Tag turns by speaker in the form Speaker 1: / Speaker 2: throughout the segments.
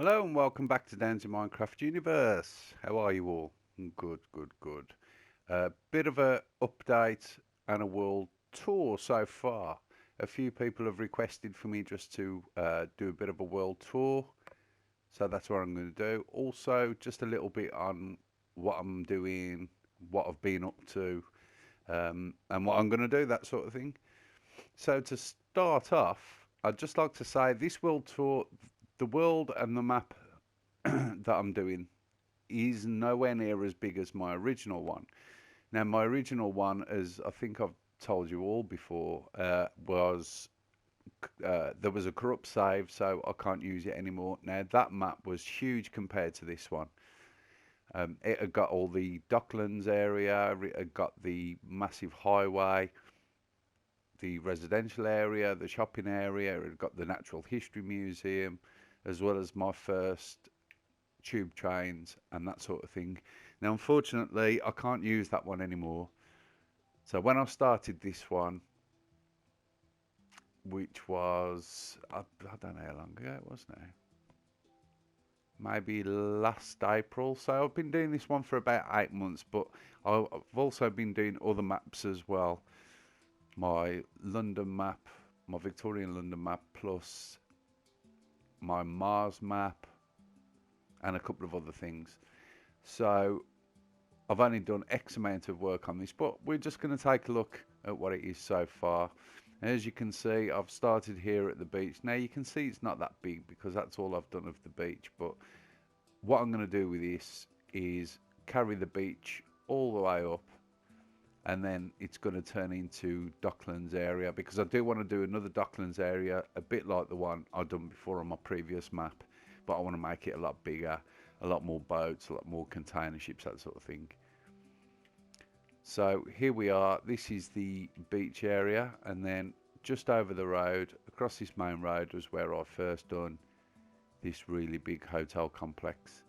Speaker 1: Hello and welcome back to DOWNESI Minecraft Universe. How are you all? Good, good, good. Bit of a update and a world tour so far. A few people have requested for me just to do a bit of a world tour, so that's what I'm going to do. Also, just a little bit on what I'm doing, what I've been up to, and what I'm going to do, that sort of thing. So to start off, I'd just like to say this world tour, the world and the map that I'm doing is nowhere near as big as my original one. Now, my original one, as I think I've told you all before, was there was a corrupt save, so I can't use it anymore. Now, that map was huge compared to this one. It had got all the Docklands area, it had got the massive highway, the residential area, the shopping area, it had got the Natural History Museum, as well as my first tube trains and that sort of thing. Now, unfortunately, I can't use that one anymore. So when I started this one, which was, I don't know how long ago it was now, maybe last April. So I've been doing this one for about 8 months, but I've also been doing other maps as well. My London map, my Victorian London map, plus my Mars map, and a couple of other things. So I've only done X amount of work on this, but we're just going to take a look at what it is so far. As you can see, I've started here at the beach. Now you can see it's not that big because that's all I've done of the beach, but what I'm going to do with this is carry the beach all the way up, and then it's going to turn into Docklands area, because I do want to do another Docklands area a bit like the one I've done before on my previous map, but I want to make it a lot bigger, a lot more boats, a lot more container ships, that sort of thing. So here we are, this is the beach area, and then just over the road, across this main road, was where I first done this really big hotel complex.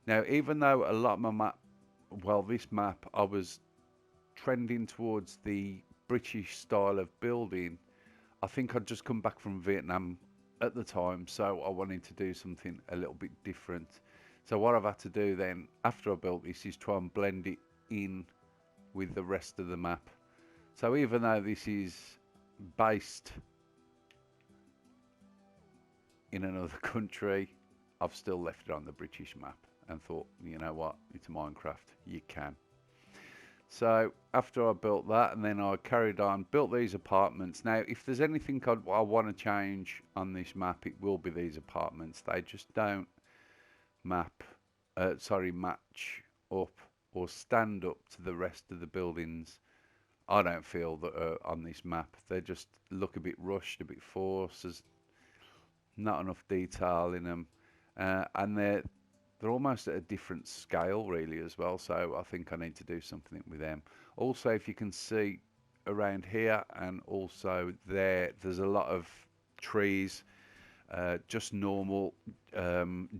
Speaker 1: Now, even though a lot of my map, well, this map, I was trending towards the British style of building. I think I'd just come back from Vietnam at the time, so I wanted to do something a little bit different. So what I've had to do then, after I built this, is try and blend it in with the rest of the map. So even though this is based in another country, I've still left it on the British map and thought, you know what, it's Minecraft, you can. So after I built that, and then I carried on, built these apartments. Now, if there's anything I want to change on this map, it will be these apartments. They just don't match up or stand up to the rest of the buildings. I don't feel that on this map. They just look a bit rushed, a bit forced. There's not enough detail in them, and they're almost at a different scale really as well. So I think I need to do something with them. Also, if you can see around here and also there's a lot of trees, just normal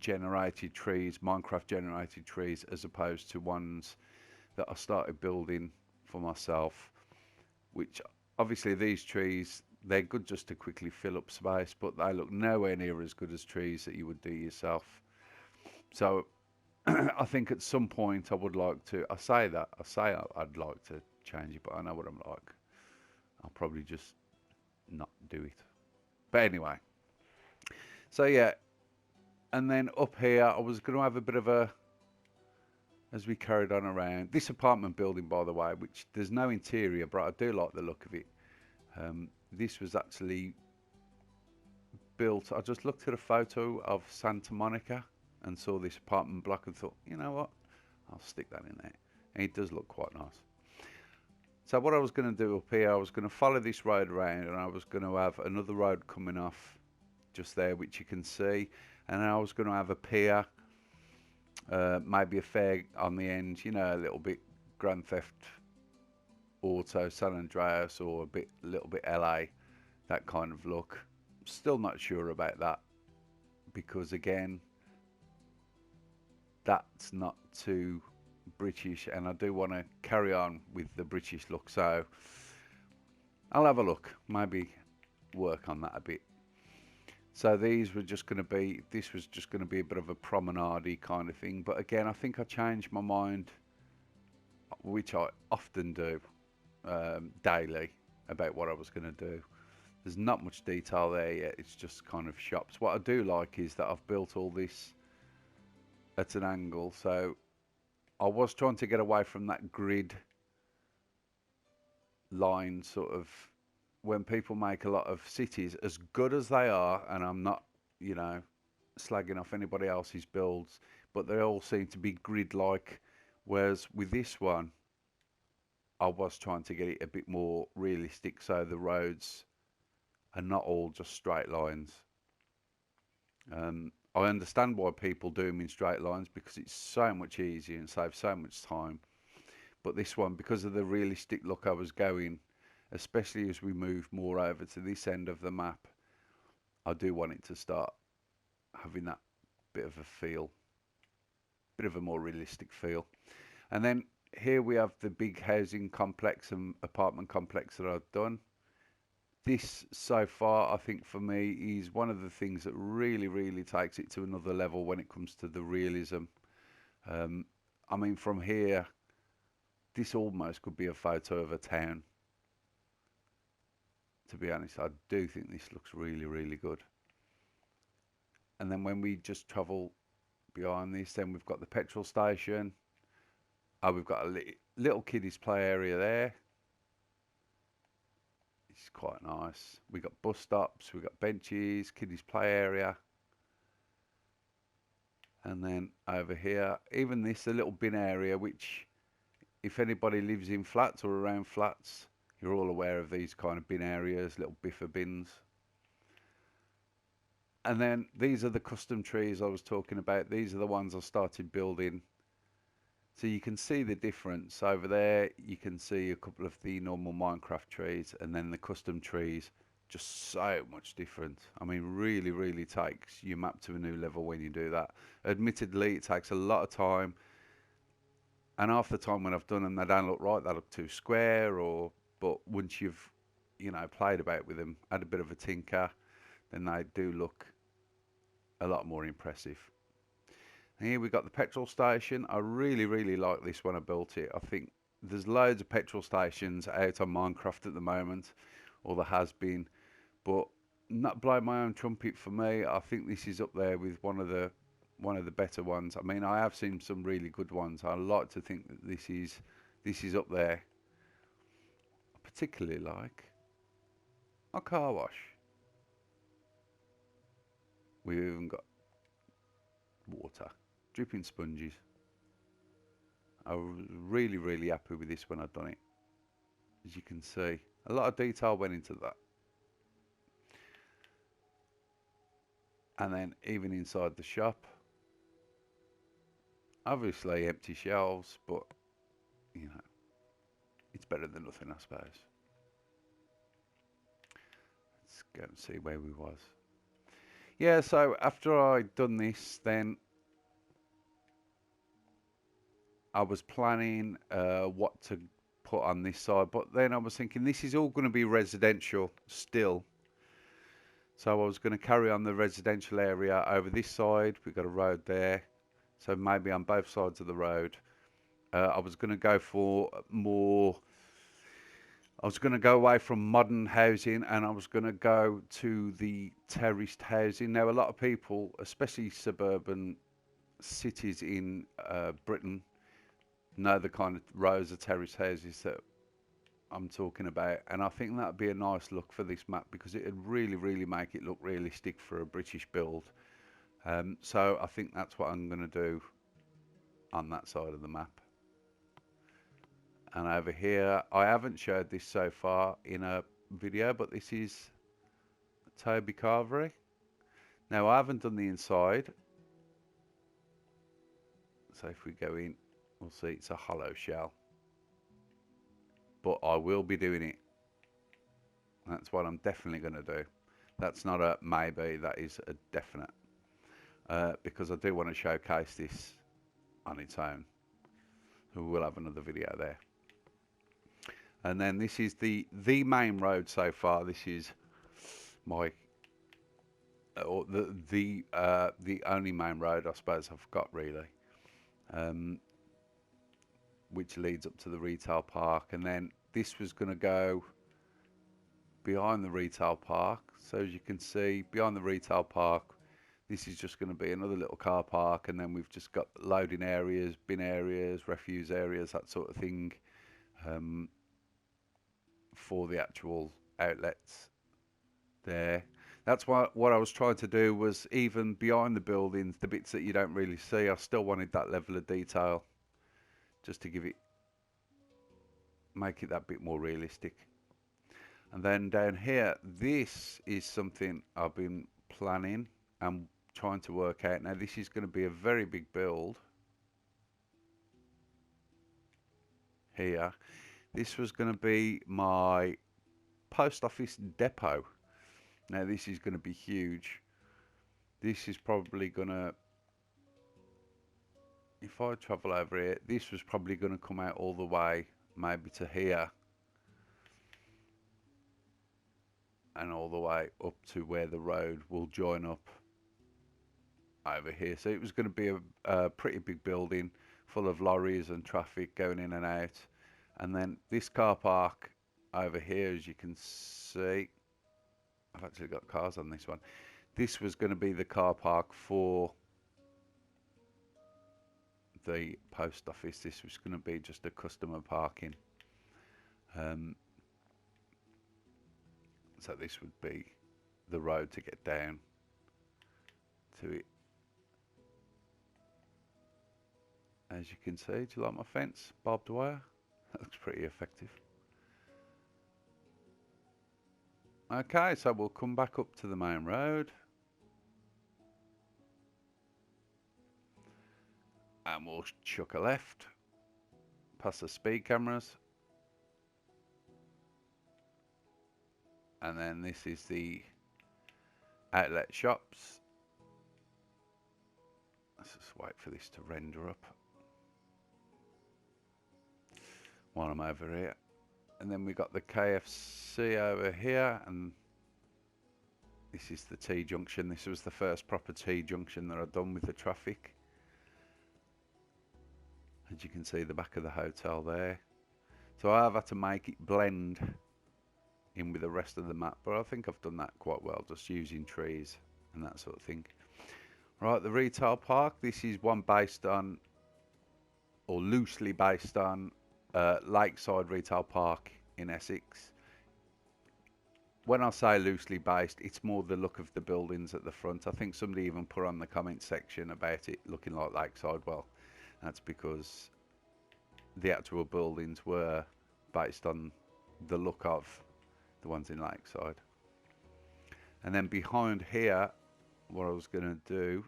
Speaker 1: generated trees, Minecraft generated trees, as opposed to ones that I started building for myself, which obviously these trees, they're good just to quickly fill up space, but they look nowhere near as good as trees that you would do yourself. So I think at some point I would like to, I say I'd like to change it, but I know what I'm like. I'll probably just not do it. But anyway, so yeah, and then up here I was going to have a bit of a, as we carried on around, this apartment building, by the way, which there's no interior, but I do like the look of it. This was actually built, I just looked at a photo of Santa Monica and saw this apartment block and thought, you know what, I'll stick that in there. And it does look quite nice. So what I was going to do up here, I was going to follow this road around, and I was going to have another road coming off just there, which you can see, and then I was going to have a pier, maybe a fair on the end, you know, a little bit Grand Theft Auto San Andreas, or a little bit LA, that kind of look. Still not sure about that, because again, that's not too British, and I do want to carry on with the British look, so I'll have a look, maybe work on that a bit. So these were just going to be, this was just going to be a bit of a promenade kind of thing. But again, I think I changed my mind, which I often do, daily, about what I was going to do. There's not much detail there yet. It's just kind of shops. What I do like is that I've built all this at an angle. So I was trying to get away from that grid line sort of, when people make a lot of cities, as good as they are, and I'm not, you know, slagging off anybody else's builds, but they all seem to be grid-like. Whereas with this one, I was trying to get it a bit more realistic, so the roads are not all just straight lines. I understand why people do them in straight lines, because it's so much easier and saves so much time. But this one, because of the realistic look I was going, especially as we move more over to this end of the map, I do want it to start having that bit of a feel, bit of a more realistic feel. And then here we have the big housing complex and apartment complex that I've done. This so far, I think for me, is one of the things that really takes it to another level when it comes to the realism. I mean, from here, this almost could be a photo of a town. To be honest, I do think this looks really good. And then when we just travel behind this, then we've got the petrol station. Oh, we've got a little kiddies play area there. It's quite nice. We got bus stops, we got benches, kiddies play area. And then over here, even this, a little bin area, which if anybody lives in flats or around flats, you're all aware of these kind of bin areas, little biffer bins. And then these are the custom trees I was talking about. These are the ones I started building. So you can see the difference. Over there, you can see a couple of the normal Minecraft trees, and then the custom trees, just so much different. I mean, really takes your map to a new level when you do that. Admittedly, it takes a lot of time. And half the time when I've done them, they don't look right. They look too square, but once you've, you know, played about with them, had a bit of a tinker, then they do look a lot more impressive. And here we got the petrol station. I really like this when I built it. I think there's loads of petrol stations out on Minecraft at the moment, or there has been, but not blowing my own trumpet for me. I think this is up there with one of the better ones. I mean, I have seen some really good ones. I like to think that this is up there. I particularly like a car wash. We've even got water, dripping sponges. I was really happy with this when I'd done it. As you can see, a lot of detail went into that. And then even inside the shop, obviously empty shelves, but you know, it's better than nothing, I suppose. Let's go and see where we was. Yeah, so after I'd done this, then I was planning what to put on this side, but then I was thinking this is all going to be residential still. So I was going to carry on the residential area over this side. We've got a road there, so maybe on both sides of the road. I was going to go for more. I was going to go away from modern housing, and I was going to go to the terraced housing. Now, a lot of people, especially suburban cities in Britain, know the kind of rows of terraced houses that I'm talking about, and I think that'd be a nice look for this map, because it'd really make it look realistic for a British build. So I think that's what I'm going to do on that side of the map. And over here, I haven't showed this so far in a video, but this is Toby Cavalry. Now, I haven't done the inside, so if we go in, we'll see it's a hollow shell. But I will be doing it. That's what I'm definitely going to do. That's not a maybe, that is a definite. Because I do want to showcase this on its own. So we'll have another video there. And then this is the main road so far. This is my or the only main road I suppose I've got really, um, which leads up to the retail park, and then this was going to go behind the retail park. So as you can see, behind the retail park, this is just going to be another little car park, and then we've just got loading areas, bin areas, refuse areas, that sort of thing, um, for the actual outlets there. That's what I was trying to do was even behind the buildings, the bits that you don't really see, I still wanted that level of detail just to make it that bit more realistic. And then down here, this is something I've been planning and trying to work out. Now this is going to be a very big build here. This was going to be my post office depot. Now this is going to be huge. This is probably going to, if I travel over here, this was probably going to come out all the way maybe to here and all the way up to where the road will join up over here. So it was going to be a pretty big building full of lorries and traffic going in and out. And then this car park over here, as you can see, I've actually got cars on this one. This was going to be the car park for the post office. This was going to be just a customer parking. So this would be the road to get down to it. As you can see, do you like my fence? Barbed wire? That looks pretty effective. Okay, so we'll come back up to the main road. And we'll chuck a left past the speed cameras. And then this is the outlet shops. Let's just wait for this to render up while I'm over here. And then we got the KFC over here, and this is the T-junction. This was the first proper T-junction that I've done with the traffic. As you can see, the back of the hotel there. So I have had to make it blend in with the rest of the map, but I think I've done that quite well, just using trees and that sort of thing. Right, the retail park. This is one based on, or loosely based on, Lakeside Retail Park in Essex. When I say loosely based, it's more the look of the buildings at the front. I think somebody even put on the comment section about it looking like Lakeside. Well, that's because the actual buildings were based on the look of the ones in Lakeside. And then behind here, what I was going to do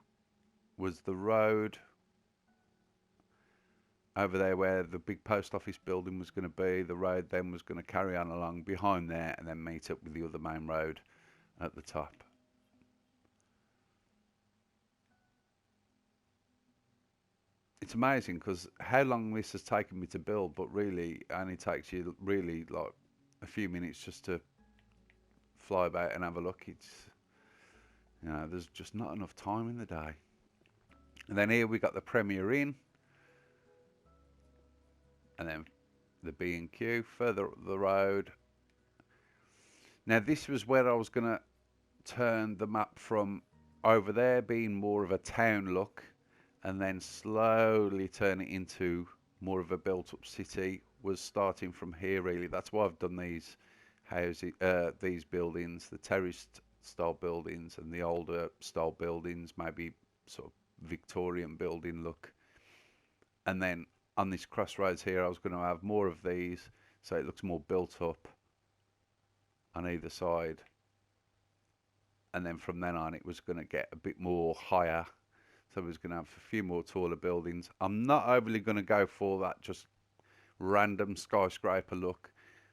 Speaker 1: was the road over there where the big post office building was going to be. The road then was going to carry on along behind there and then meet up with the other main road at the top. It's amazing because how long this has taken me to build, but really it only takes you really like a few minutes just to fly about and have a look. It's, you know, there's just not enough time in the day. And then here we got the Premier Inn, and then the B&Q further up the road. Now this was where I was going to turn the map from over there being more of a town look, and then slowly turn it into more of a built-up city. Was starting from here really. That's why I've done these houses, these buildings, the terraced style buildings and the older style buildings, maybe sort of Victorian building look. And then on this crossroads here, I was going to have more of these, so it looks more built up on either side. And then from then on, it was going to get a bit more higher. So it was going to have a few more taller buildings. I'm not overly going to go for that just random skyscraper look.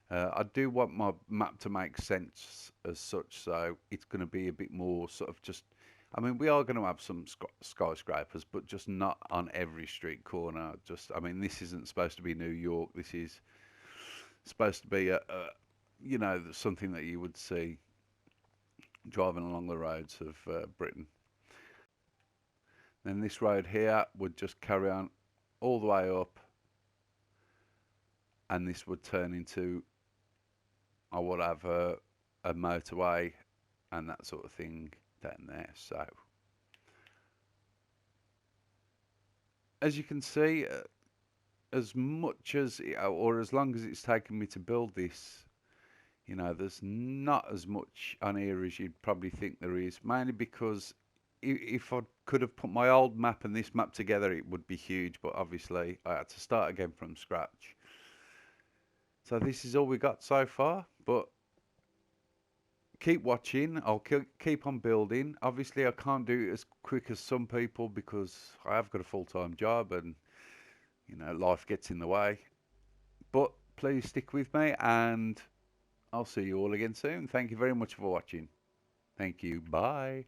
Speaker 1: I do want my map to make sense as such, so it's going to be a bit more sort of just, I mean, we are going to have some skyscrapers, but just not on every street corner. Just, I mean, this isn't supposed to be New York. This is supposed to be you know, something that you would see driving along the roads of Britain. Then this road here would just carry on all the way up, and this would turn into, I would have a motorway and that sort of thing down there. So as you can see, as much as or as long as it's taken me to build this, you know, there's not as much on here as you'd probably think there is, mainly because if I could have put my old map and this map together, it would be huge, but obviously I had to start again from scratch. So this is all we got so far, but keep watching. I'll keep on building. Obviously, I can't do it as quick as some people because I have got a full-time job and, you know, life gets in the way. But please stick with me and I'll see you all again soon. Thank you very much for watching. Thank you. Bye.